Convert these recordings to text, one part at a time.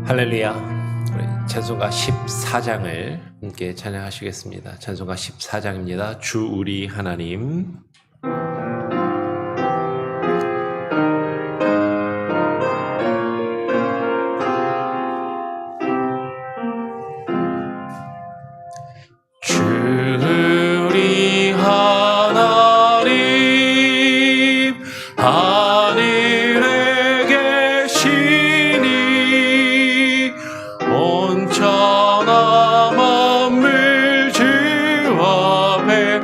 할렐루야. 우리 찬송가 14장을 함께 찬양하시겠습니다. 찬송가 14장입니다. 주 우리 하나님. 주 우리 하나님 하늘에 계시니 온천하 만물 주 앞에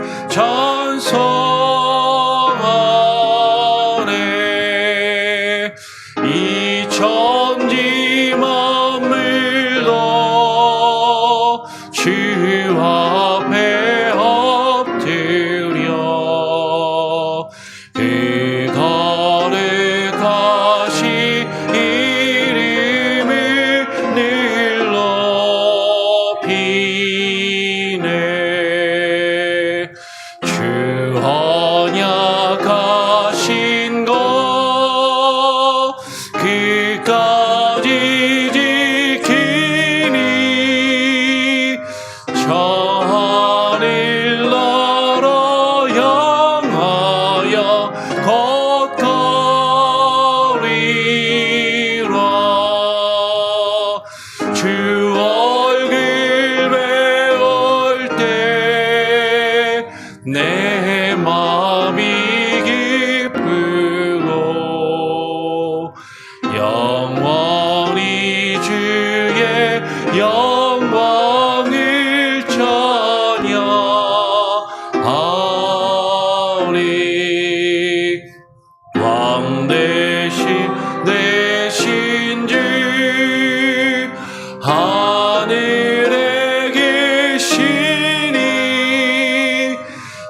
찬송하네. 이 천지 만물도 주 앞에 엎드려 그 거룩하신 이름을 늘 높이네. 주 언약하신 것 끝까지 지키니 저 하늘 나라 향하여 걷거리라. 주 얼굴 배울 때 내 마음이 기쁘고 영원히 주의 영광을 찬양하리. 왕 대신 주 하늘에 계시니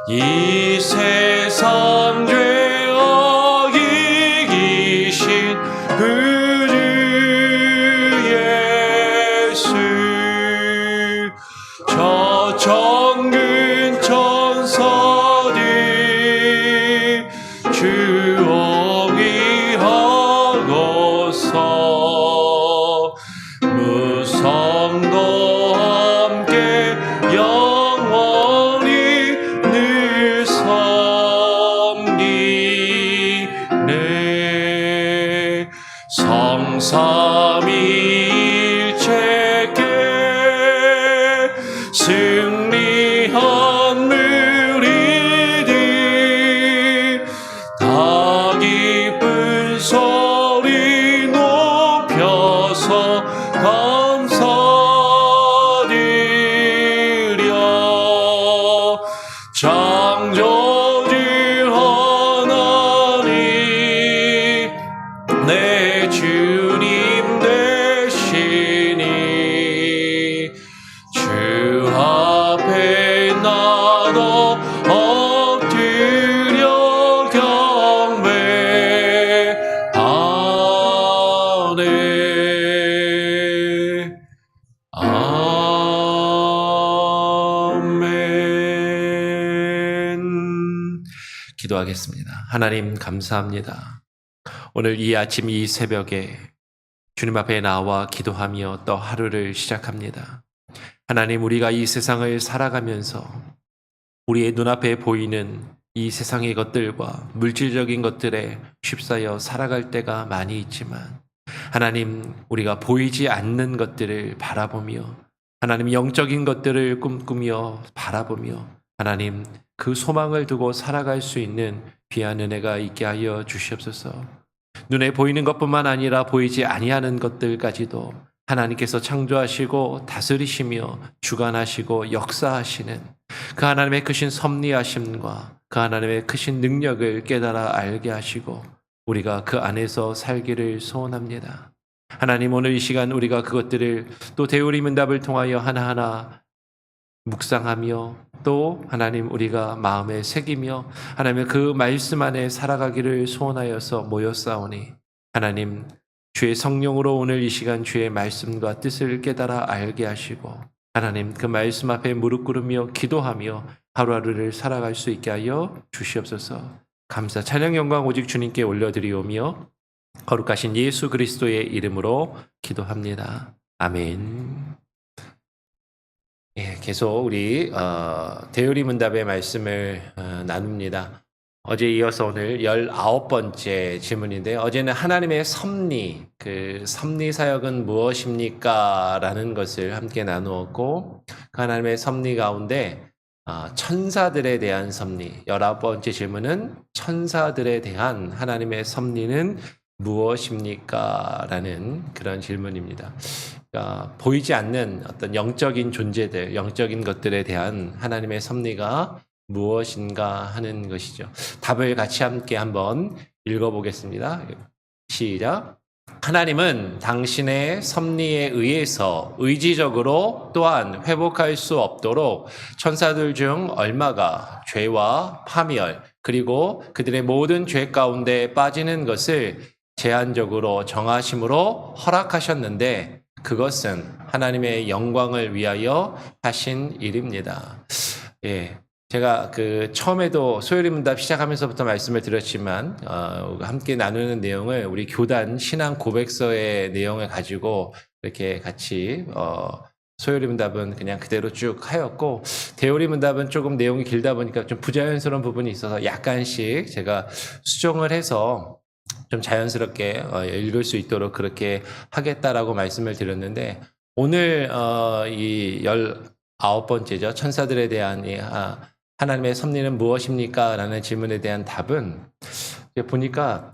이 세상 죄악 이기신 그 주 예수. 저 천군 천사들 주오기 하고서 무성도 함께 영원히 늘 섬기네. 성삼위일체께 승리한 무리들 다 기쁜 소리 높여서 감사드려. 창조주 하나님 내 주님 되시니 주 앞에 나도 엎드려 경배하네. 아멘. 기도하겠습니다. 하나님 감사합니다. 오늘 이 아침 이 새벽에 주님 앞에 나와 기도하며 또 하루를 시작합니다. 하나님, 우리가 이 세상을 살아가면서 우리의 눈앞에 보이는 이 세상의 것들과 물질적인 것들에 휩싸여 살아갈 때가 많이 있지만 하나님, 우리가 보이지 않는 것들을 바라보며 하나님 영적인 것들을 꿈꾸며 바라보며 하나님 그 소망을 두고 살아갈 수 있는 귀한 은혜가 있게 하여 주시옵소서. 눈에 보이는 것뿐만 아니라 보이지 아니하는 것들까지도 하나님께서 창조하시고 다스리시며 주관하시고 역사하시는 그 하나님의 크신 섭리하심과 그 하나님의 크신 능력을 깨달아 알게 하시고 우리가 그 안에서 살기를 소원합니다. 하나님, 오늘 이 시간 우리가 그것들을 또 대우리 문답을 통하여 하나하나 묵상하며 또 하나님 우리가 마음에 새기며 하나님의 그 말씀 안에 살아가기를 소원하여서 모였사오니 하나님 주의 성령으로 오늘 이 시간 주의 말씀과 뜻을 깨달아 알게 하시고 하나님 그 말씀 앞에 무릎 꿇으며 기도하며 하루하루를 살아갈 수 있게 하여 주시옵소서. 감사 찬양 영광 오직 주님께 올려드리오며 거룩하신 예수 그리스도의 이름으로 기도합니다. 아멘. 예, 계속 우리 대요리 문답의 말씀을 나눕니다. 어제 이어서 오늘 19번째 질문인데, 어제는 하나님의 섭리, 그 섭리 사역은 무엇입니까? 라는 것을 함께 나누었고, 그 하나님의 섭리 가운데 천사들에 대한 섭리, 19번째 질문은 천사들에 대한 하나님의 섭리는 무엇입니까? 라는 그런 질문입니다. 그러니까 보이지 않는 어떤 영적인 존재들, 영적인 것들에 대한 하나님의 섭리가 무엇인가 하는 것이죠. 답을 같이 함께 한번 읽어보겠습니다. 시작. 하나님은 당신의 섭리에 의해서 의지적으로 또한 회복할 수 없도록 천사들 중 얼마가 죄와 파멸 그리고 그들의 모든 죄 가운데 빠지는 것을 제한적으로 정하심으로 허락하셨는데, 그것은 하나님의 영광을 위하여 하신 일입니다. 예. 제가 처음에도 소요리 문답 시작하면서부터 말씀을 드렸지만, 함께 나누는 내용을 우리 교단 신앙 고백서의 내용을 가지고 이렇게 같이, 소요리 문답은 그냥 그대로 쭉 하였고, 대요리 문답은 조금 내용이 길다 보니까 좀 부자연스러운 부분이 있어서 약간씩 제가 수정을 해서 좀 자연스럽게 읽을 수 있도록 그렇게 하겠다라고 말씀을 드렸는데, 오늘 이 19번째죠. 천사들에 대한 하나님의 섭리는 무엇입니까? 라는 질문에 대한 답은 보니까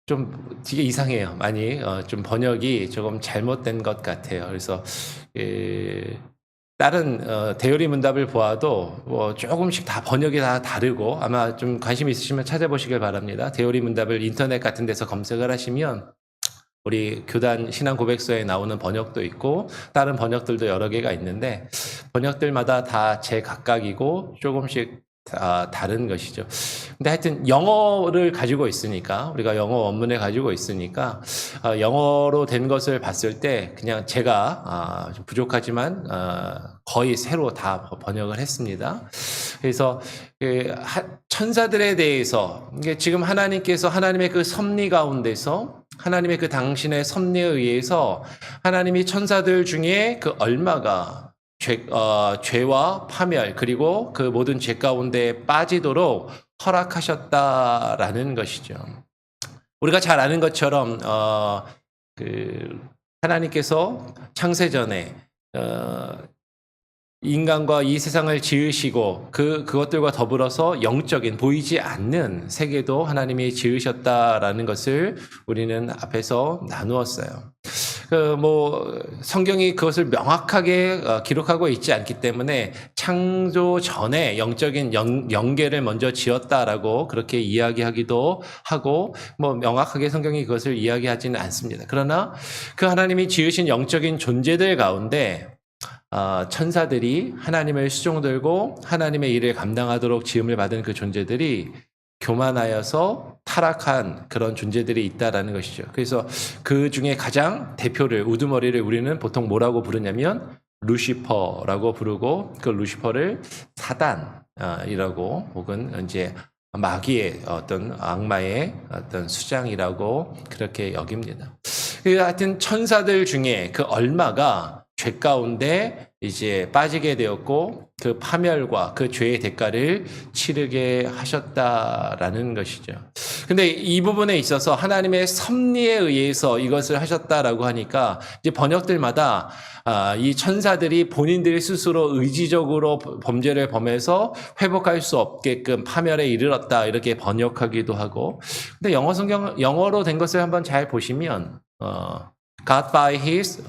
좀 되게 이상해요. 많이 좀 번역이 조금 잘못된 것 같아요. 그래서 다른 대요리 문답을 보아도 뭐 조금씩 다 번역이 다 다르고, 아마 좀 관심 있으시면 찾아보시길 바랍니다. 대요리 문답을 인터넷 같은 데서 검색을 하시면 우리 교단 신앙 고백서에 나오는 번역도 있고 다른 번역들도 여러 개가 있는데, 번역들마다 다 제각각이고 조금씩 다른 것이죠. 근데 하여튼 영어를 가지고 있으니까, 우리가 영어 원문을 가지고 있으니까 영어로 된 것을 봤을 때 그냥 제가 좀 부족하지만 거의 새로 다 번역을 했습니다. 그래서 천사들에 대해서, 이게 지금 하나님께서 하나님의 그 섭리 가운데서, 하나님의 그 당신의 섭리에 의해서 하나님이 천사들 중에 그 얼마가 죄와 파멸 그리고 그 모든 죄 가운데 빠지도록 허락하셨다라는 것이죠. 우리가 잘 아는 것처럼 하나님께서 창세전에 인간과 이 세상을 지으시고 그것들과 더불어서 영적인 보이지 않는 세계도 하나님이 지으셨다라는 것을 우리는 앞에서 나누었어요. 성경이 그것을 명확하게 기록하고 있지 않기 때문에 창조 전에 영적인 영계를 먼저 지었다라고 그렇게 이야기하기도 하고, 명확하게 성경이 그것을 이야기하지는 않습니다. 그러나 그 하나님이 지으신 영적인 존재들 가운데 천사들이 하나님을 수종들고 하나님의 일을 감당하도록 지음을 받은 그 존재들이 교만하여서 타락한 그런 존재들이 있다라는 것이죠. 그래서 그 중에 가장 대표를, 우두머리를 우리는 보통 뭐라고 부르냐면 루시퍼라고 부르고, 그 루시퍼를 사단이라고 혹은 이제 마귀의 어떤 악마의 어떤 수장이라고 그렇게 여깁니다. 하여튼 천사들 중에 그 얼마가 죄 가운데 이제 빠지게 되었고, 그 파멸과 그 죄의 대가를 치르게 하셨다라는 것이죠. 근데 이 부분에 있어서 하나님의 섭리에 의해서 이것을 하셨다라고 하니까, 이제 번역들마다 이 천사들이 본인들이 스스로 의지적으로 범죄를 범해서 회복할 수 없게끔 파멸에 이르렀다, 이렇게 번역하기도 하고. 근데 영어로 된 것을 한번 잘 보시면 God by His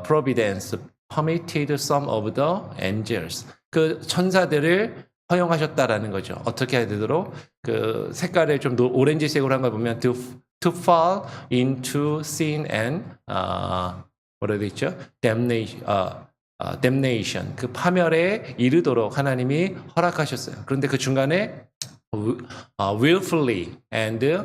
providence permitted some of the angels, 그 천사들을 허용하셨다라는 거죠. 어떻게 해야 되도록, 그 색깔을 좀 오렌지색으로 한 걸 보면 to fall into sin and 뭐라 되어 있죠? damnation, 그 파멸에 이르도록 하나님이 허락하셨어요. 그런데 그 중간에 willfully and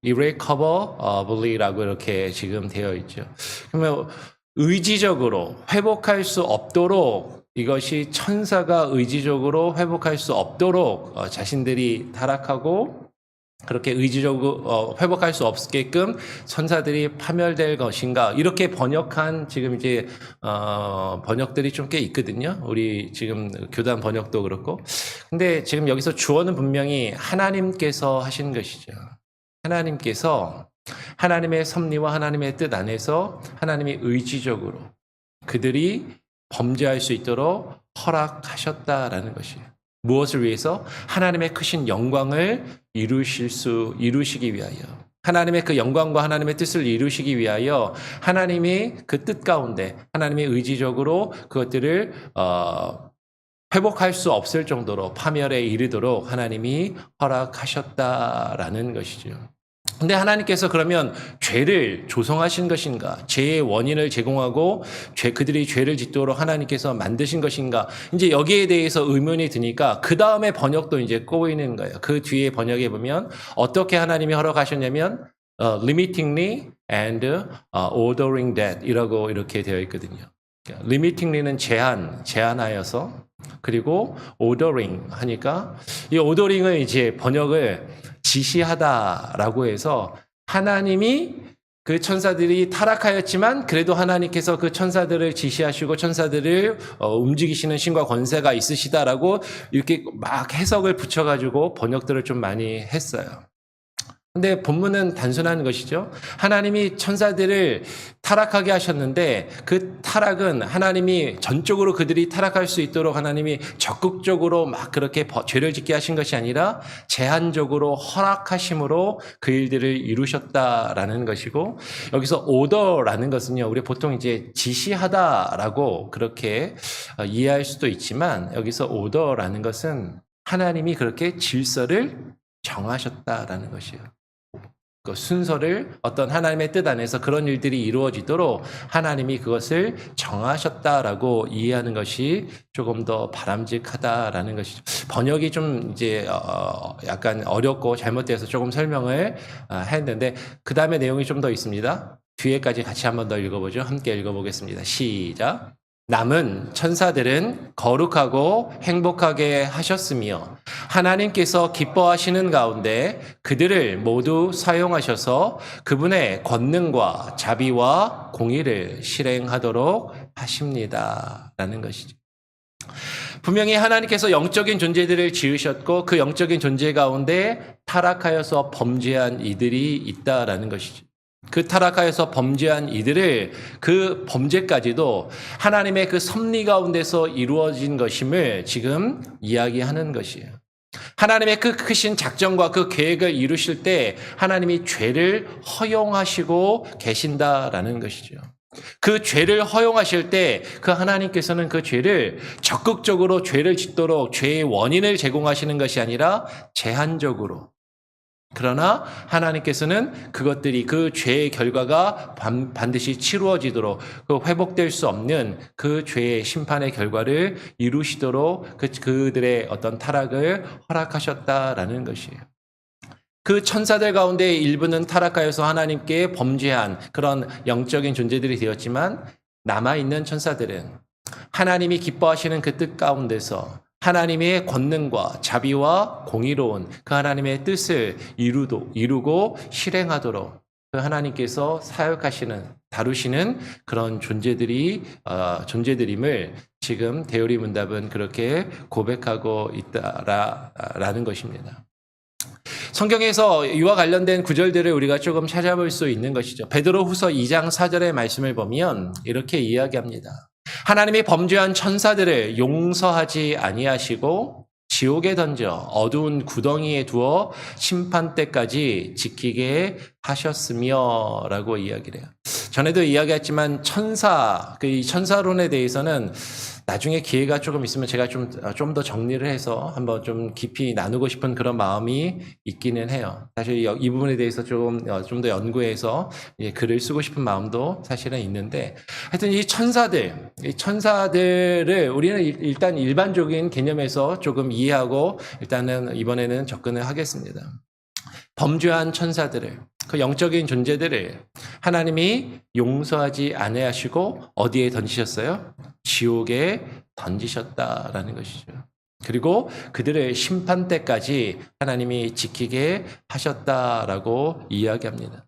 irrecoverably라고 이렇게 지금 되어 있죠. 그러면 의지적으로 회복할 수 없도록, 이것이 천사가 의지적으로 회복할 수 없도록 자신들이 타락하고 그렇게 의지적으로 회복할 수 없게끔 천사들이 파멸될 것인가 이렇게 번역한 지금 이제 번역들이 좀 꽤 있거든요. 우리 지금 교단 번역도 그렇고. 근데 지금 여기서 주어는 분명히 하나님께서 하신 것이죠. 하나님께서 하나님의 섭리와 하나님의 뜻 안에서 하나님이 의지적으로 그들이 범죄할 수 있도록 허락하셨다라는 것이에요. 무엇을 위해서? 하나님의 크신 영광을 이루시기 위하여. 하나님의 그 영광과 하나님의 뜻을 이루시기 위하여 하나님이 그 뜻 가운데 하나님이 의지적으로 그것들을 회복할 수 없을 정도로 파멸에 이르도록 하나님이 허락하셨다라는 것이죠. 근데 하나님께서 그러면 죄를 조성하신 것인가? 죄의 원인을 제공하고 그들이 죄를 짓도록 하나님께서 만드신 것인가? 이제 여기에 대해서 의문이 드니까 그 다음에 번역도 이제 꼬이는 거예요. 그 뒤에 번역에 보면 어떻게 하나님이 허락하셨냐면 limitingly and ordering that 이라고 이렇게 되어 있거든요. limitingly는 제한하여서 그리고 ordering 하니까 이 ordering은 이제 번역을 지시하다라고 해서 하나님이 그 천사들이 타락하였지만 그래도 하나님께서 그 천사들을 지시하시고 천사들을 움직이시는 신과 권세가 있으시다라고 이렇게 막 해석을 붙여가지고 번역들을 좀 많이 했어요. 근데 본문은 단순한 것이죠. 하나님이 천사들을 타락하게 하셨는데 그 타락은 하나님이 전적으로 그들이 타락할 수 있도록 하나님이 적극적으로 막 그렇게 죄를 짓게 하신 것이 아니라 제한적으로 허락하심으로 그 일들을 이루셨다라는 것이고, 여기서 오더라는 것은요, 우리 보통 이제 지시하다라고 그렇게 이해할 수도 있지만 여기서 오더라는 것은 하나님이 그렇게 질서를 정하셨다라는 것이에요. 그 순서를 어떤 하나님의 뜻 안에서 그런 일들이 이루어지도록 하나님이 그것을 정하셨다라고 이해하는 것이 조금 더 바람직하다라는 것이죠. 번역이 좀 이제 약간 어렵고 잘못돼서 조금 설명을 했는데 그 다음에 내용이 좀 더 있습니다. 뒤에까지 같이 한번 더 읽어보죠. 함께 읽어보겠습니다. 시작. 남은 천사들은 거룩하고 행복하게 하셨으며 하나님께서 기뻐하시는 가운데 그들을 모두 사용하셔서 그분의 권능과 자비와 공의를 실행하도록 하십니다. 라는 것이죠. 분명히 하나님께서 영적인 존재들을 지으셨고 그 영적인 존재 가운데 타락하여서 범죄한 이들이 있다라는 것이죠. 그 타락하여서 범죄한 이들을 그 범죄까지도 하나님의 그 섭리 가운데서 이루어진 것임을 지금 이야기하는 것이에요. 하나님의 그 크신 작정과 그 계획을 이루실 때 하나님이 죄를 허용하시고 계신다라는 것이죠. 그 죄를 허용하실 때 그 하나님께서는 그 죄를 적극적으로 죄를 짓도록 죄의 원인을 제공하시는 것이 아니라 제한적으로, 그러나 하나님께서는 그것들이 그 죄의 결과가 반드시 치루어지도록 그 회복될 수 없는 그 죄의 심판의 결과를 이루시도록 그들의 어떤 타락을 허락하셨다라는 것이에요. 그 천사들 가운데 일부는 타락하여서 하나님께 범죄한 그런 영적인 존재들이 되었지만 남아있는 천사들은 하나님이 기뻐하시는 그 뜻 가운데서 하나님의 권능과 자비와 공의로운 그 하나님의 뜻을 이루고 실행하도록 그 하나님께서 사역하시는, 다루시는 그런 존재들임을 지금 대우리 문답은 그렇게 고백하고 있다라는 것입니다. 성경에서 이와 관련된 구절들을 우리가 조금 찾아볼 수 있는 것이죠. 베드로후서 2장 4절의 말씀을 보면 이렇게 이야기합니다. 하나님이 범죄한 천사들을 용서하지 아니하시고 지옥에 던져 어두운 구덩이에 두어 심판 때까지 지키게 하셨으며 라고 이야기를 해요. 전에도 이야기했지만 이 천사론에 대해서는 나중에 기회가 조금 있으면 제가 좀 더 정리를 해서 한번 좀 깊이 나누고 싶은 그런 마음이 있기는 해요. 사실 이 부분에 대해서 좀 더 연구해서 글을 쓰고 싶은 마음도 사실은 있는데, 하여튼 이 천사들을 우리는 일단 일반적인 개념에서 조금 이해하고 일단은 이번에는 접근을 하겠습니다. 범죄한 천사들을, 그 영적인 존재들을 하나님이 용서하지 아니하시고 어디에 던지셨어요? 지옥에 던지셨다라는 것이죠. 그리고 그들을 심판 때까지 하나님이 지키게 하셨다라고 이야기합니다.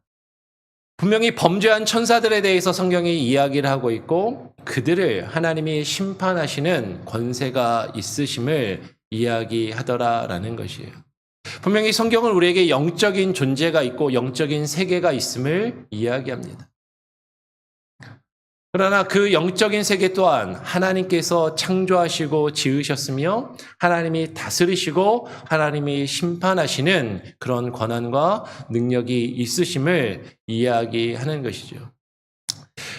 분명히 범죄한 천사들에 대해서 성경이 이야기를 하고 있고 그들을 하나님이 심판하시는 권세가 있으심을 이야기하더라라는 것이에요. 분명히 성경은 우리에게 영적인 존재가 있고 영적인 세계가 있음을 이야기합니다. 그러나 그 영적인 세계 또한 하나님께서 창조하시고 지으셨으며 하나님이 다스리시고 하나님이 심판하시는 그런 권한과 능력이 있으심을 이야기하는 것이죠.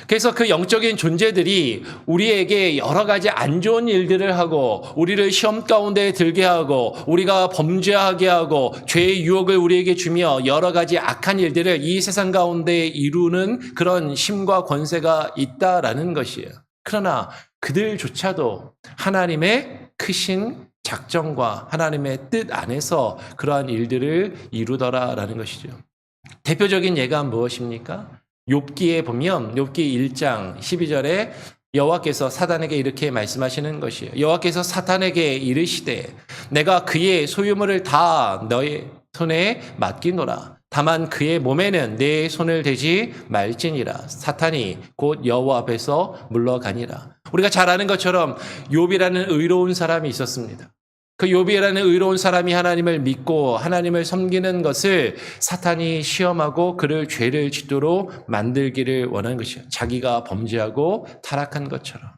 그래서 그 영적인 존재들이 우리에게 여러 가지 안 좋은 일들을 하고 우리를 시험 가운데 들게 하고 우리가 범죄하게 하고 죄의 유혹을 우리에게 주며 여러 가지 악한 일들을 이 세상 가운데 이루는 그런 힘과 권세가 있다라는 것이에요. 그러나 그들조차도 하나님의 크신 작정과 하나님의 뜻 안에서 그러한 일들을 이루더라라는 것이죠. 대표적인 예가 무엇입니까? 욥기에 보면 욥기 1장 12절에 여호와께서 사단에게 이렇게 말씀하시는 것이에요. 여호와께서 사탄에게 이르시되 내가 그의 소유물을 다 너의 손에 맡기노라. 다만 그의 몸에는 내 손을 대지 말지니라. 사탄이 곧 여호와 앞에서 물러가니라. 우리가 잘 아는 것처럼 욥이라는 의로운 사람이 있었습니다. 그 욥이라는 의로운 사람이 하나님을 믿고 하나님을 섬기는 것을 사탄이 시험하고 그를 죄를 짓도록 만들기를 원하는 것이요. 자기가 범죄하고 타락한 것처럼.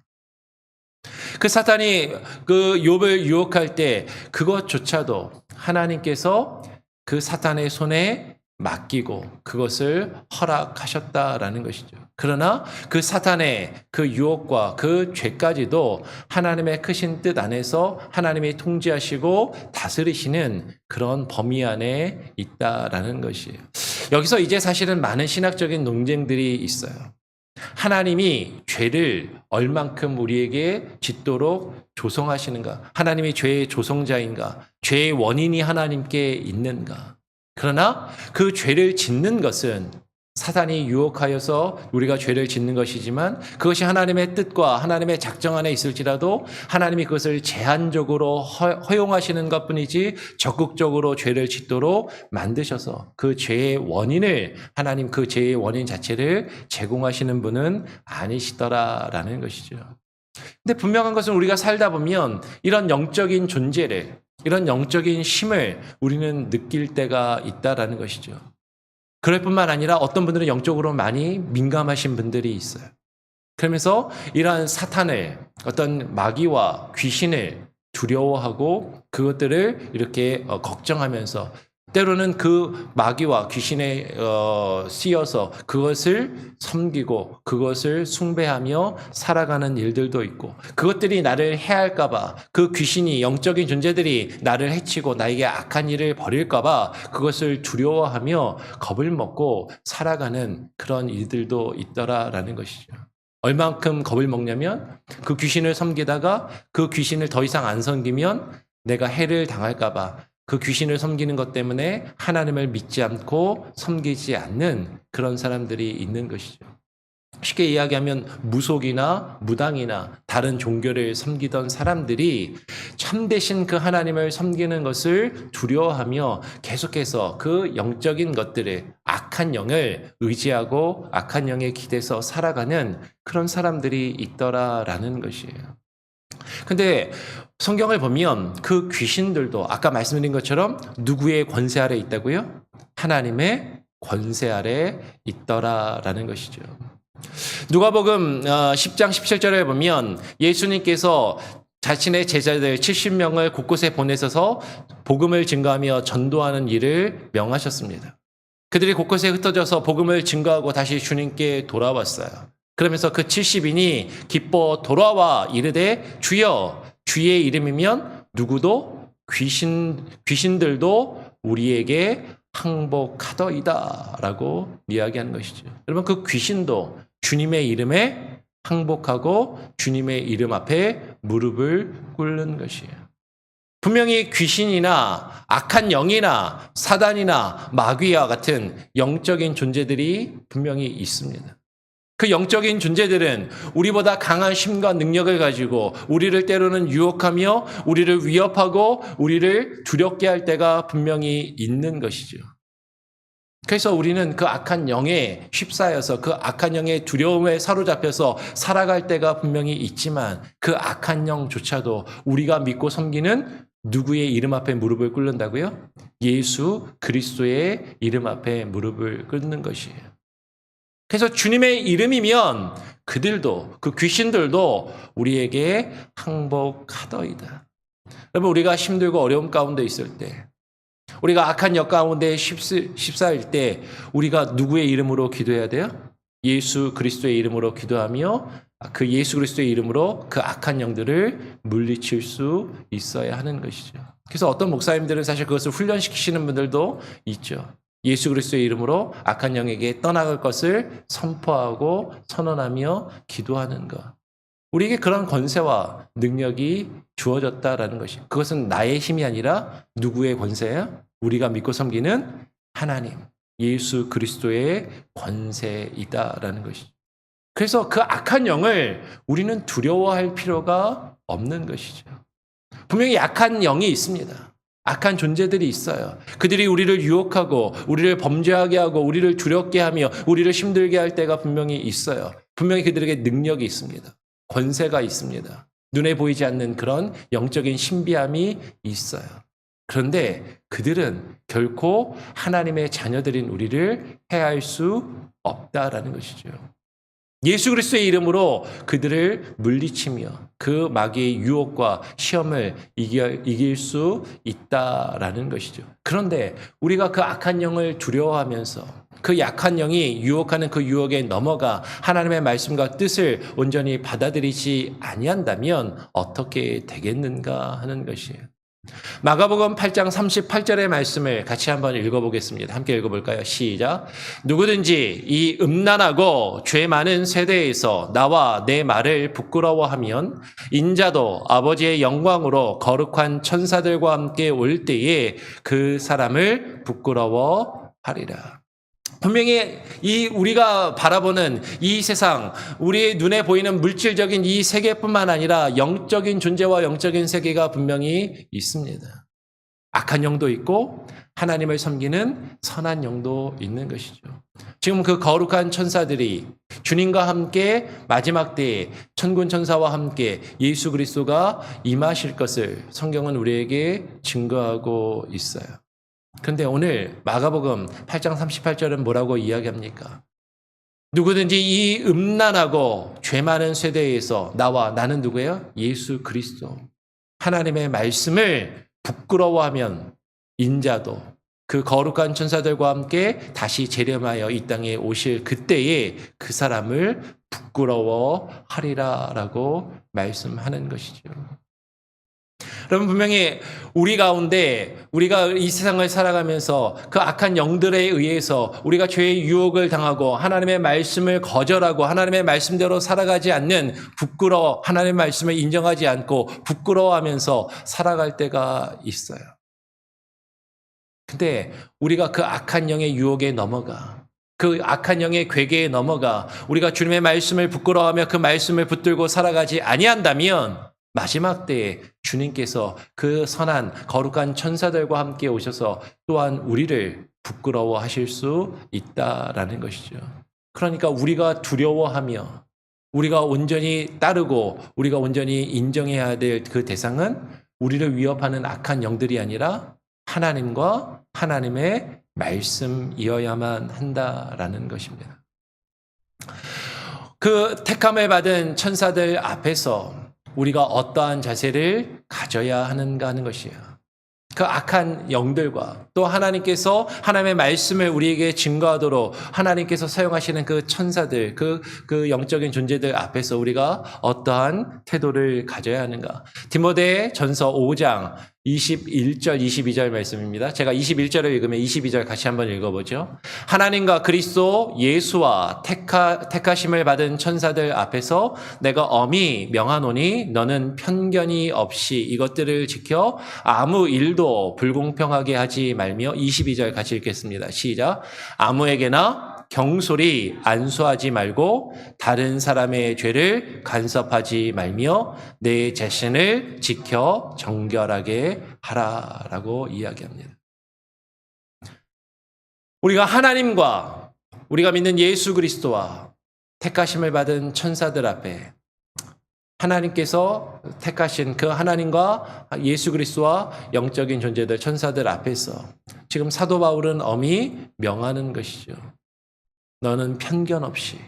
그 사탄이 그 욥을 유혹할 때 그것조차도 하나님께서 그 사탄의 손에 맡기고 그것을 허락하셨다라는 것이죠. 그러나 그 사탄의 그 유혹과 그 죄까지도 하나님의 크신 뜻 안에서 하나님이 통제하시고 다스리시는 그런 범위 안에 있다라는 것이에요. 여기서 이제 사실은 많은 신학적인 논쟁들이 있어요. 하나님이 죄를 얼만큼 우리에게 짓도록 조성하시는가? 하나님이 죄의 조성자인가? 죄의 원인이 하나님께 있는가? 그러나 그 죄를 짓는 것은 사단이 유혹하여서 우리가 죄를 짓는 것이지만 그것이 하나님의 뜻과 하나님의 작정 안에 있을지라도 하나님이 그것을 제한적으로 허용하시는 것뿐이지 적극적으로 죄를 짓도록 만드셔서 그 죄의 원인을 하나님 그 죄의 원인 자체를 제공하시는 분은 아니시더라라는 것이죠. 근데 분명한 것은 우리가 살다 보면 이런 영적인 존재를 이런 영적인 힘을 우리는 느낄 때가 있다라는 것이죠. 그럴 뿐만 아니라 어떤 분들은 영적으로 많이 민감하신 분들이 있어요. 그러면서 이러한 사탄을 어떤 마귀와 귀신을 두려워하고 그것들을 이렇게 걱정하면서 때로는 그 마귀와 귀신에 쓰여서 그것을 섬기고 그것을 숭배하며 살아가는 일들도 있고 그것들이 나를 해할까 봐 그 귀신이 영적인 존재들이 나를 해치고 나에게 악한 일을 벌일까 봐 그것을 두려워하며 겁을 먹고 살아가는 그런 일들도 있더라라는 것이죠. 얼만큼 겁을 먹냐면 그 귀신을 섬기다가 그 귀신을 더 이상 안 섬기면 내가 해를 당할까 봐 그 귀신을 섬기는 것 때문에 하나님을 믿지 않고 섬기지 않는 그런 사람들이 있는 것이죠. 쉽게 이야기하면 무속이나 무당이나 다른 종교를 섬기던 사람들이 참되신 그 하나님을 섬기는 것을 두려워하며 계속해서 그 영적인 것들을 악한 영을 의지하고 악한 영에 기대서 살아가는 그런 사람들이 있더라라는 것이에요. 근데 성경을 보면 그 귀신들도 아까 말씀드린 것처럼 누구의 권세 아래 있다고요? 하나님의 권세 아래 있더라라는 것이죠. 누가복음 10장 17절에 보면 예수님께서 자신의 제자들 70명을 곳곳에 보내셔서 복음을 증거하며 전도하는 일을 명하셨습니다. 그들이 곳곳에 흩어져서 복음을 증거하고 다시 주님께 돌아왔어요. 그러면서 그 70인이 기뻐 돌아와 이르되 주여 주의 이름이면 누구도 귀신들도 우리에게 항복하더이다 라고 이야기하는 것이죠. 여러분 그 귀신도 주님의 이름에 항복하고 주님의 이름 앞에 무릎을 꿇는 것이에요. 분명히 귀신이나 악한 영이나 사단이나 마귀와 같은 영적인 존재들이 분명히 있습니다. 그 영적인 존재들은 우리보다 강한 힘과 능력을 가지고 우리를 때로는 유혹하며 우리를 위협하고 우리를 두렵게 할 때가 분명히 있는 것이죠. 그래서 우리는 그 악한 영에 휩싸여서 그 악한 영의 두려움에 사로잡혀서 살아갈 때가 분명히 있지만 그 악한 영조차도 우리가 믿고 섬기는 누구의 이름 앞에 무릎을 꿇는다고요? 예수 그리스도의 이름 앞에 무릎을 꿇는 것이에요. 그래서 주님의 이름이면 그들도, 그 귀신들도 우리에게 항복하더이다. 여러분, 우리가 힘들고 어려움 가운데 있을 때, 우리가 악한 역 가운데 휩싸일 때 우리가 누구의 이름으로 기도해야 돼요? 예수 그리스도의 이름으로 기도하며 그 예수 그리스도의 이름으로 그 악한 영들을 물리칠 수 있어야 하는 것이죠. 그래서 어떤 목사님들은 사실 그것을 훈련시키시는 분들도 있죠. 예수 그리스도의 이름으로 악한 영에게 떠나갈 것을 선포하고 선언하며 기도하는 것. 우리에게 그런 권세와 능력이 주어졌다라는 것이. 그것은 나의 힘이 아니라 누구의 권세예요? 우리가 믿고 섬기는 하나님, 예수 그리스도의 권세이다라는 것이죠. 그래서 그 악한 영을 우리는 두려워할 필요가 없는 것이죠. 분명히 악한 영이 있습니다. 악한 존재들이 있어요. 그들이 우리를 유혹하고 우리를 범죄하게 하고 우리를 두렵게 하며 우리를 힘들게 할 때가 분명히 있어요. 분명히 그들에게 능력이 있습니다. 권세가 있습니다. 눈에 보이지 않는 그런 영적인 신비함이 있어요. 그런데 그들은 결코 하나님의 자녀들인 우리를 해할 수 없다라는 것이죠. 예수 그리스도의 이름으로 그들을 물리치며 그 마귀의 유혹과 시험을 이길 수 있다라는 것이죠. 그런데 우리가 그 악한 영을 두려워하면서 그 약한 영이 유혹하는 그 유혹에 넘어가 하나님의 말씀과 뜻을 온전히 받아들이지 아니한다면 어떻게 되겠는가 하는 것이에요. 마가복음 8장 38절의 말씀을 같이 한번 읽어보겠습니다. 함께 읽어볼까요? 시작. 누구든지 이 음란하고 죄 많은 세대에서 나와 내 말을 부끄러워하면 인자도 아버지의 영광으로 거룩한 천사들과 함께 올 때에 그 사람을 부끄러워하리라. 분명히 우리가 바라보는 이 세상, 우리의 눈에 보이는 물질적인 이 세계뿐만 아니라 영적인 존재와 영적인 세계가 분명히 있습니다. 악한 영도 있고 하나님을 섬기는 선한 영도 있는 것이죠. 지금 그 거룩한 천사들이 주님과 함께 마지막 때에 천군 천사와 함께 예수 그리스도가 임하실 것을 성경은 우리에게 증거하고 있어요. 그런데 오늘 마가복음 8장 38절은 뭐라고 이야기합니까? 누구든지 이 음란하고 죄 많은 세대에서 나와, 나는 누구예요? 예수 그리스도. 하나님의 말씀을 부끄러워하면 인자도 그 거룩한 천사들과 함께 다시 재림하여 이 땅에 오실 그때에 그 사람을 부끄러워하리라라고 말씀하는 것이죠. 여러분, 분명히 우리 가운데 우리가 이 세상을 살아가면서 그 악한 영들에 의해서 우리가 죄의 유혹을 당하고 하나님의 말씀을 거절하고 하나님의 말씀대로 살아가지 않는 하나님의 말씀을 인정하지 않고 부끄러워하면서 살아갈 때가 있어요. 근데 우리가 그 악한 영의 유혹에 넘어가, 그 악한 영의 괴계에 넘어가 우리가 주님의 말씀을 부끄러워하며 그 말씀을 붙들고 살아가지 아니한다면 마지막 때에 주님께서 그 선한 거룩한 천사들과 함께 오셔서 또한 우리를 부끄러워하실 수 있다라는 것이죠. 그러니까 우리가 두려워하며 우리가 온전히 따르고 우리가 온전히 인정해야 될 그 대상은 우리를 위협하는 악한 영들이 아니라 하나님과 하나님의 말씀이어야만 한다라는 것입니다. 그 택함을 받은 천사들 앞에서 우리가 어떠한 자세를 가져야 하는가 하는 것이에요. 그 악한 영들과 또 하나님께서 하나님의 말씀을 우리에게 증거하도록 하나님께서 사용하시는 그 천사들, 그 영적인 존재들 앞에서 우리가 어떠한 태도를 가져야 하는가. 디모데 전서 5장 21절, 22절 말씀입니다. 제가 21절을 읽으면 22절 같이 한번 읽어보죠. 하나님과 그리스도 예수와 택하심을 받은 천사들 앞에서 내가 엄히 명하노니 너는 편견이 없이 이것들을 지켜 아무 일도 불공평하게 하지 말며 22절 같이 읽겠습니다. 시작. 아무에게나 경솔히 안수하지 말고 다른 사람의 죄를 간섭하지 말며 내 자신을 지켜 정결하게 하라라고 이야기합니다. 우리가 하나님과 우리가 믿는 예수 그리스도와 택하심을 받은 천사들 앞에 하나님께서 택하신 그 하나님과 예수 그리스도와 영적인 존재들 천사들 앞에서 지금 사도 바울은 엄히 명하는 것이죠. 너는 편견 없이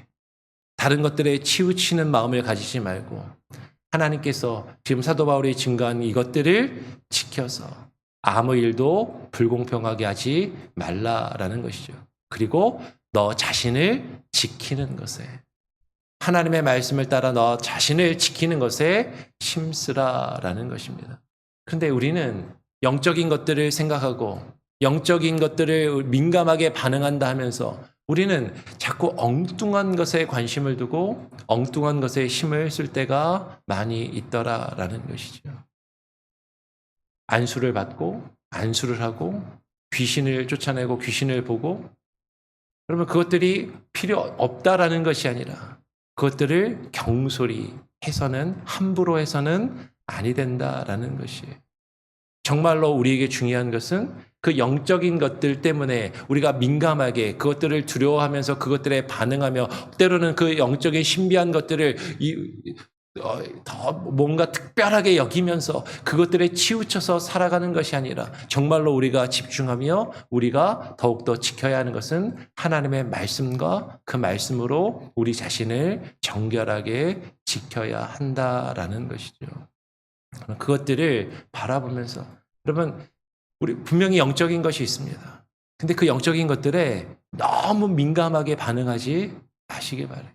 다른 것들에 치우치는 마음을 가지지 말고 하나님께서 지금 사도 바울이 증거한 이것들을 지켜서 아무 일도 불공평하게 하지 말라라는 것이죠. 그리고 너 자신을 지키는 것에 하나님의 말씀을 따라 너 자신을 지키는 것에 힘쓰라라는 것입니다. 그런데 우리는 영적인 것들을 생각하고 영적인 것들을 민감하게 반응한다 하면서 우리는 자꾸 엉뚱한 것에 관심을 두고 엉뚱한 것에 힘을 쓸 때가 많이 있더라라는 것이죠. 안수를 받고 안수를 하고 귀신을 쫓아내고 귀신을 보고 그러면 그것들이 필요 없다라는 것이 아니라 그것들을 경솔히 해서는 함부로 해서는 아니 된다라는 것이에요. 정말로 우리에게 중요한 것은 그 영적인 것들 때문에 우리가 민감하게 그것들을 두려워하면서 그것들에 반응하며 때로는 그 영적인 신비한 것들을 더 뭔가 특별하게 여기면서 그것들에 치우쳐서 살아가는 것이 아니라 정말로 우리가 집중하며 우리가 더욱더 지켜야 하는 것은 하나님의 말씀과 그 말씀으로 우리 자신을 정결하게 지켜야 한다라는 것이죠. 그것들을 바라보면서 여러분 우리 분명히 영적인 것이 있습니다. 근데 그 영적인 것들에 너무 민감하게 반응하지 마시기 바라요.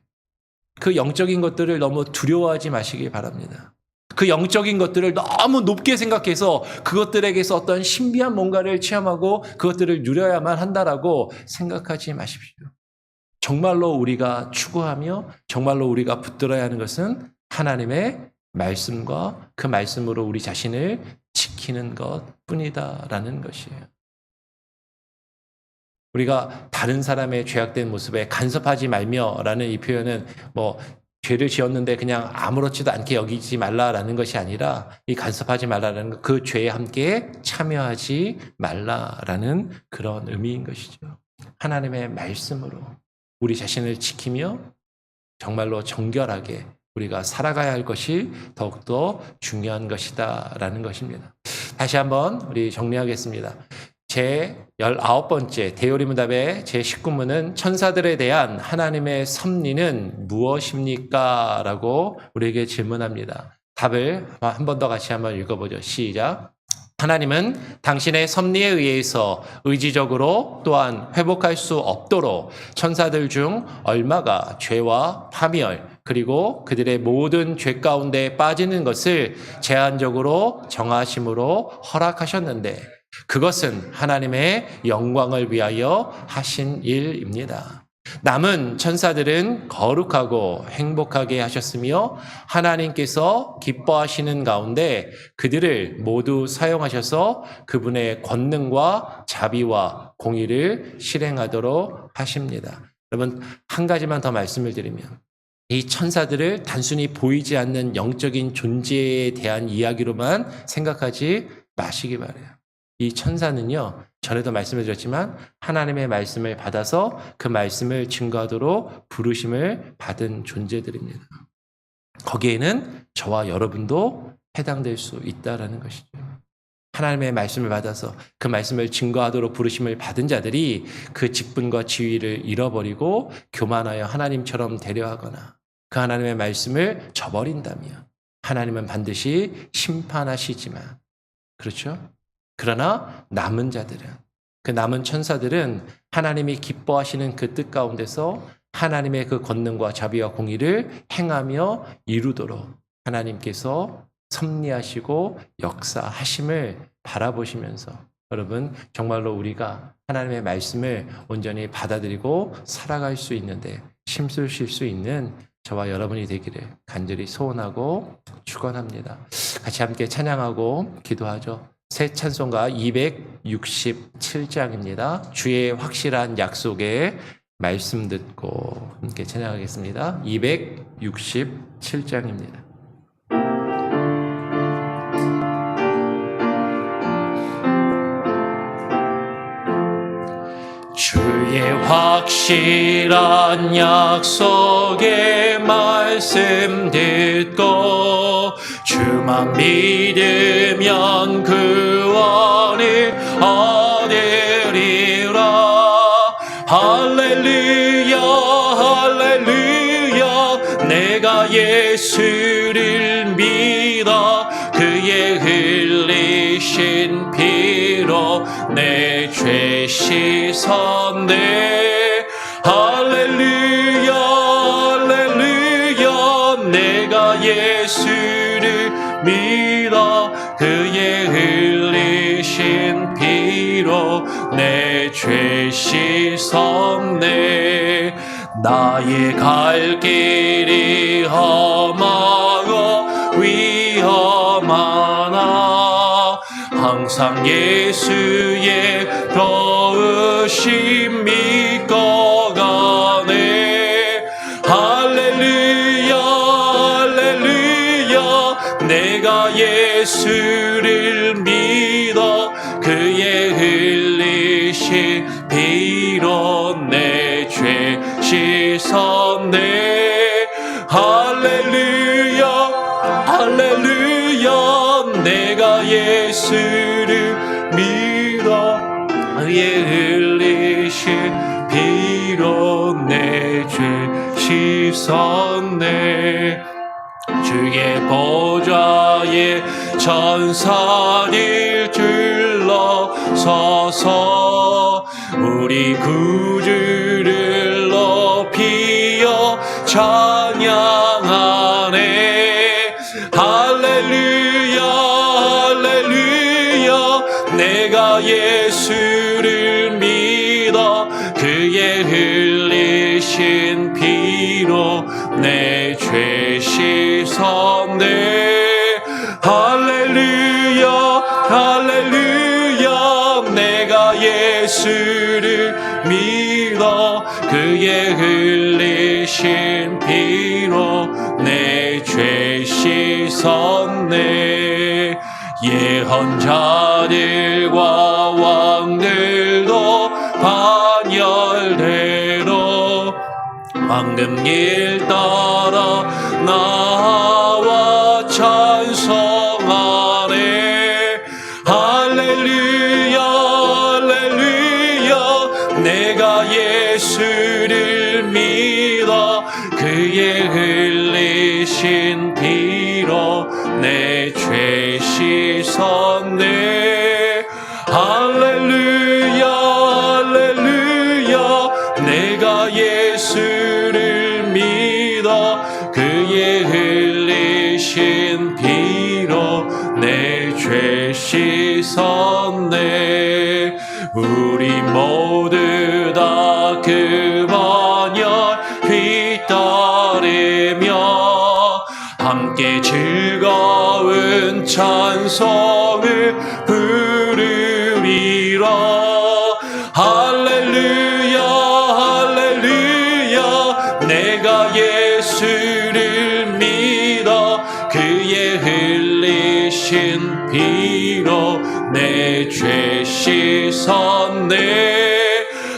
그 영적인 것들을 너무 두려워하지 마시기 바랍니다. 그 영적인 것들을 너무 높게 생각해서 그것들에게서 어떤 신비한 뭔가를 체험하고 그것들을 누려야만 한다라고 생각하지 마십시오. 정말로 우리가 추구하며 정말로 우리가 붙들어야 하는 것은 하나님의 말씀과 그 말씀으로 우리 자신을 지키는 것뿐이다라는 것이에요. 우리가 다른 사람의 죄악된 모습에 간섭하지 말며라는 이 표현은 죄를 지었는데 그냥 아무렇지도 않게 여기지 말라라는 것이 아니라 이 간섭하지 말라라는 것, 그 죄에 함께 참여하지 말라라는 그런 의미인 것이죠. 하나님의 말씀으로 우리 자신을 지키며 정말로 정결하게 우리가 살아가야 할 것이 더욱더 중요한 것이다라는 것입니다. 다시 한번 우리 정리하겠습니다. 제 19번째 대요리문답의 제 19문은 천사들에 대한 하나님의 섭리는 무엇입니까? 라고 우리에게 질문합니다. 답을 한 번 더 같이 한번 읽어보죠. 시작. 하나님은 당신의 섭리에 의해서 의지적으로 또한 회복할 수 없도록 천사들 중 얼마가 죄와 파멸 그리고 그들의 모든 죄 가운데 빠지는 것을 제한적으로 정하심으로 허락하셨는데 그것은 하나님의 영광을 위하여 하신 일입니다. 남은 천사들은 거룩하고 행복하게 하셨으며 하나님께서 기뻐하시는 가운데 그들을 모두 사용하셔서 그분의 권능과 자비와 공의를 실행하도록 하십니다. 여러분 한 가지만 더 말씀을 드리면 이 천사들을 단순히 보이지 않는 영적인 존재에 대한 이야기로만 생각하지 마시기 바라요. 이 천사는요, 전에도 말씀을 드렸지만 하나님의 말씀을 받아서 그 말씀을 증거하도록 부르심을 받은 존재들입니다. 거기에는 저와 여러분도 해당될 수 있다는 것이죠. 하나님의 말씀을 받아서 그 말씀을 증거하도록 부르심을 받은 자들이 그 직분과 지위를 잃어버리고 교만하여 하나님처럼 되려하거나 그 하나님의 말씀을 저버린다면 하나님은 반드시 심판하시지만 그렇죠? 그러나 남은 자들은 그 남은 천사들은 하나님이 기뻐하시는 그 뜻 가운데서 하나님의 그 권능과 자비와 공의를 행하며 이루도록 하나님께서 섭리하시고 역사하심을 바라보시면서 여러분 정말로 우리가 하나님의 말씀을 온전히 받아들이고 살아갈 수 있는데 힘쓰실 수 있는 저와 여러분이 되기를 간절히 소원하고 축원합니다. 같이 함께 찬양하고 기도하죠. 새 찬송가 267장입니다. 주의 확실한 약속에 말씀 듣고 함께 찬양하겠습니다. 267장입니다. 주의 확실한 약속의 말씀 듣고 주만 믿으면 구원을 얻으리라. 할렐루야 할렐루야 내가 예수를 믿어 그의 흘리신 피로 내 죄 씻었네. 할렐루야 할렐루야 내가 예수를 믿어 그의 흘리신 피로 내 죄 씻었네. 나의 갈 길이 험하고 위험하나 항상 예수의 도우심 믿고 가네. 할렐루야 할렐루야 내가 예수를 믿어 그의 흘리신 피로 내 죄 씻었네. 할렐루야 할렐루야 내가 예수를 믿어 그의 흘리신 피로 내 죄 씻었네. 주의 보좌에 천사들 둘러서서 우리 구주를 높이어 찬양하네. 할렐루야 할렐루야 내가 예수를 믿어 그의 흘리신 피로 내 죄 씻었네. 할렐루야 할렐루야 내가 예수를 믿어 그의 흘리신 피로 내 죄 씻었네. 예언자들과 왕들도 반열대로 황금 길 따라 나와 찬송하네. 할렐루야 할렐루야 내가 예수를 믿어 그의 흘리신 피로 내 죄 씻었네. 할렐루야 할렐루야 내가 예수를 믿어 그의 흘리신 피로 내 죄 씻었네. 우리 모두 다 그 반열 뒤따르며 함께 즐거운 찬송을 부르리라. 할렐루야 할렐루야 내가 예수를 믿어 그의 흘리신 피로 내 죄 씻었네.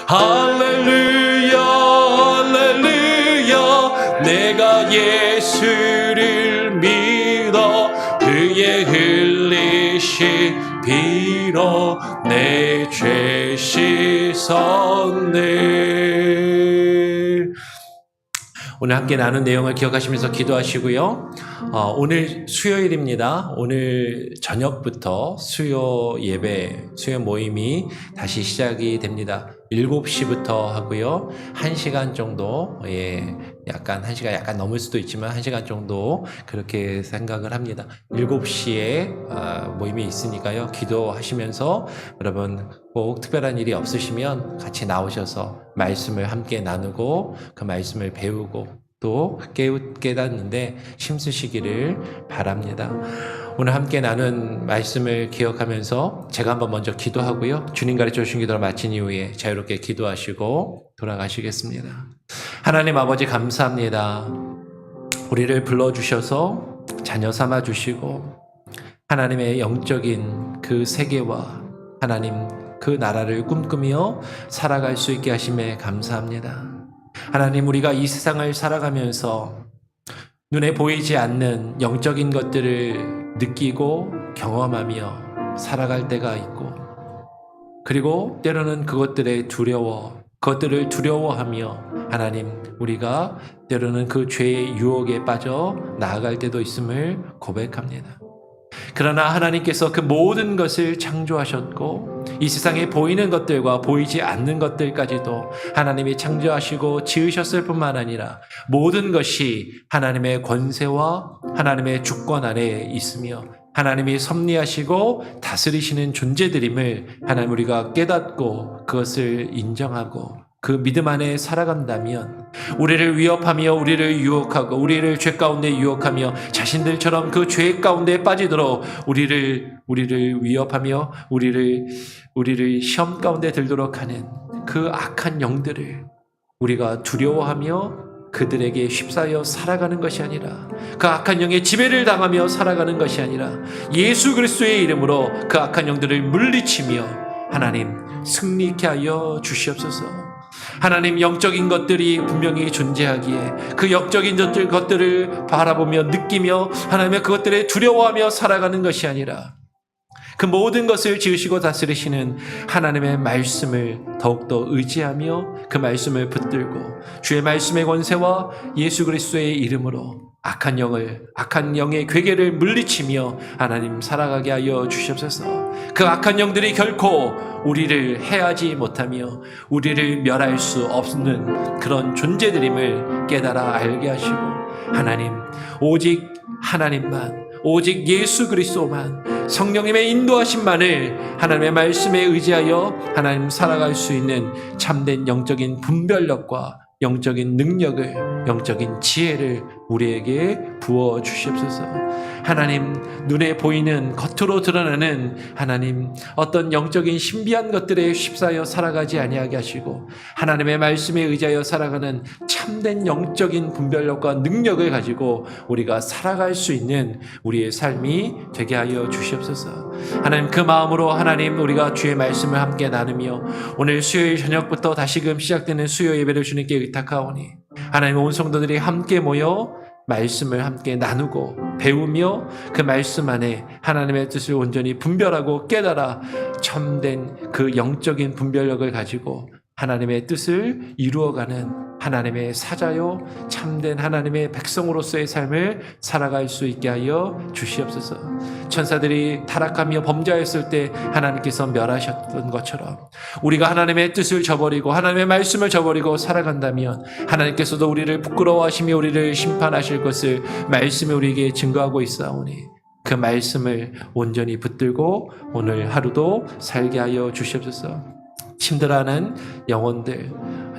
할렐루야 할렐루야 내가 예수를 믿어 그의 흘리신 피로 내 죄 씻었네. 오늘 함께 나눈 내용을 기억하시면서 기도하시고요. 오늘 수요일입니다. 오늘 저녁부터 수요 예배, 수요 모임이 다시 시작이 됩니다. 7시부터 하고요. 1시간 정도, 약간 1시간 약간 넘을 수도 있지만 1시간 정도 그렇게 생각을 합니다. 7시에 모임이 있으니까요. 기도하시면서 여러분 꼭 특별한 일이 없으시면 같이 나오셔서 말씀을 함께 나누고 그 말씀을 배우고 또 깨닫는데 힘쓰시기를 바랍니다. 오늘 함께 나눈 말씀을 기억하면서 제가 한번 먼저 기도하고요. 주님 가르쳐 주신 기도를 마친 이후에 자유롭게 기도하시고 돌아가시겠습니다. 하나님 아버지 감사합니다. 우리를 불러주셔서 자녀 삼아 주시고 하나님의 영적인 그 세계와 하나님 그 나라를 꿈꾸며 살아갈 수 있게 하심에 감사합니다. 하나님, 우리가 이 세상을 살아가면서 눈에 보이지 않는 영적인 것들을 느끼고 경험하며 살아갈 때가 있고, 그리고 때로는 그것들을 두려워하며 하나님, 우리가 때로는 그 죄의 유혹에 빠져 나아갈 때도 있음을 고백합니다. 그러나 하나님께서 그 모든 것을 창조하셨고 이 세상에 보이는 것들과 보이지 않는 것들까지도 하나님이 창조하시고 지으셨을 뿐만 아니라 모든 것이 하나님의 권세와 하나님의 주권 아래에 있으며 하나님이 섭리하시고 다스리시는 존재들임을 하나님 우리가 깨닫고 그것을 인정하고 그 믿음 안에 살아간다면 우리를 위협하며 우리를 유혹하고 우리를 죄 가운데 유혹하며 자신들처럼 그 죄 가운데 빠지도록 우리를 위협하며 우리를 시험 가운데 들도록 하는 그 악한 영들을 우리가 두려워하며 그들에게 휩싸여 살아가는 것이 아니라 그 악한 영의 지배를 당하며 살아가는 것이 아니라 예수 그리스도의 이름으로 그 악한 영들을 물리치며 하나님 승리케 하여 주시옵소서. 하나님, 영적인 것들이 분명히 존재하기에 그 영적인 것들을 바라보며 느끼며 하나님의 그것들에 두려워하며 살아가는 것이 아니라 그 모든 것을 지으시고 다스리시는 하나님의 말씀을 더욱더 의지하며 그 말씀을 붙들고 주의 말씀의 권세와 예수 그리스도의 이름으로 악한 영의 괴계를 물리치며 하나님 살아가게 하여 주시옵소서. 그 악한 영들이 결코 우리를 해하지 못하며 우리를 멸할 수 없는 그런 존재들임을 깨달아 알게 하시고 하나님, 오직 하나님만, 오직 예수 그리스도만, 성령님의 인도하심만을 하나님의 말씀에 의지하여 하나님 살아갈 수 있는 참된 영적인 분별력과 영적인 능력을, 영적인 지혜를 우리에게 부어 주시옵소서. 하나님, 눈에 보이는 겉으로 드러나는 하나님 어떤 영적인 신비한 것들에 휩싸여 살아가지 아니하게 하시고 하나님의 말씀에 의지하여 살아가는 참된 영적인 분별력과 능력을 가지고 우리가 살아갈 수 있는 우리의 삶이 되게 하여 주시옵소서. 하나님, 그 마음으로 하나님 우리가 주의 말씀을 함께 나누며 오늘 수요일 저녁부터 다시금 시작되는 수요 예배를 주님께 의탁하오니 하나님, 온 성도들이 함께 모여 말씀을 함께 나누고 배우며 그 말씀 안에 하나님의 뜻을 온전히 분별하고 깨달아 참된 그 영적인 분별력을 가지고 하나님의 뜻을 이루어가는 하나님의 사자요 참된 하나님의 백성으로서의 삶을 살아갈 수 있게 하여 주시옵소서. 천사들이 타락하며 범죄하였을 때 하나님께서 멸하셨던 것처럼 우리가 하나님의 뜻을 저버리고 하나님의 말씀을 저버리고 살아간다면 하나님께서도 우리를 부끄러워하시며 우리를 심판하실 것을 말씀이 우리에게 증거하고 있사오니 그 말씀을 온전히 붙들고 오늘 하루도 살게 하여 주시옵소서. 힘들어하는 영혼들,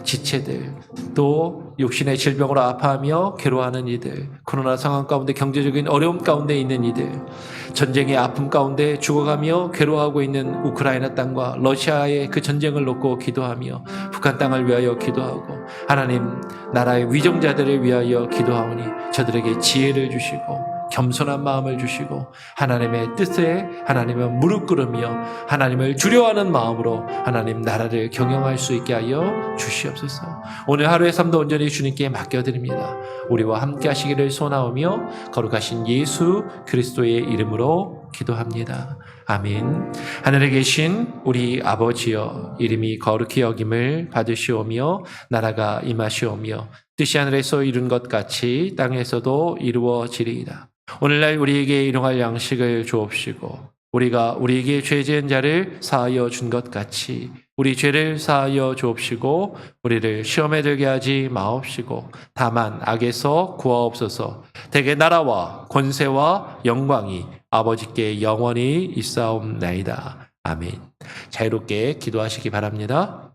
지체들, 또 육신의 질병으로 아파하며 괴로워하는 이들, 코로나 상황 가운데 경제적인 어려움 가운데 있는 이들, 전쟁의 아픔 가운데 죽어가며 괴로워하고 있는 우크라이나 땅과 러시아의 그 전쟁을 놓고 기도하며 북한 땅을 위하여 기도하고 하나님 나라의 위정자들을 위하여 기도하오니 저들에게 지혜를 주시고 겸손한 마음을 주시고 하나님의 뜻에 하나님을 무릎 꿇으며 하나님을 두려워하는 마음으로 하나님 나라를 경영할 수 있게 하여 주시옵소서. 오늘 하루의 삶도 온전히 주님께 맡겨드립니다. 우리와 함께 하시기를 소원하오며 거룩하신 예수 그리스도의 이름으로 기도합니다. 아멘. 하늘에 계신 우리 아버지여, 이름이 거룩히 여김을 받으시오며 나라가 임하시오며 뜻이 하늘에서 이룬 것 같이 땅에서도 이루어지리이다. 오늘날 우리에게 일용할 양식을 주옵시고 우리가 우리에게 죄 지은 자를 사하여 준 것 같이 우리 죄를 사하여 주옵시고 우리를 시험에 들게 하지 마옵시고 다만 악에서 구하옵소서. 대개 나라와 권세와 영광이 아버지께 영원히 있사옵나이다. 아멘. 자유롭게 기도하시기 바랍니다.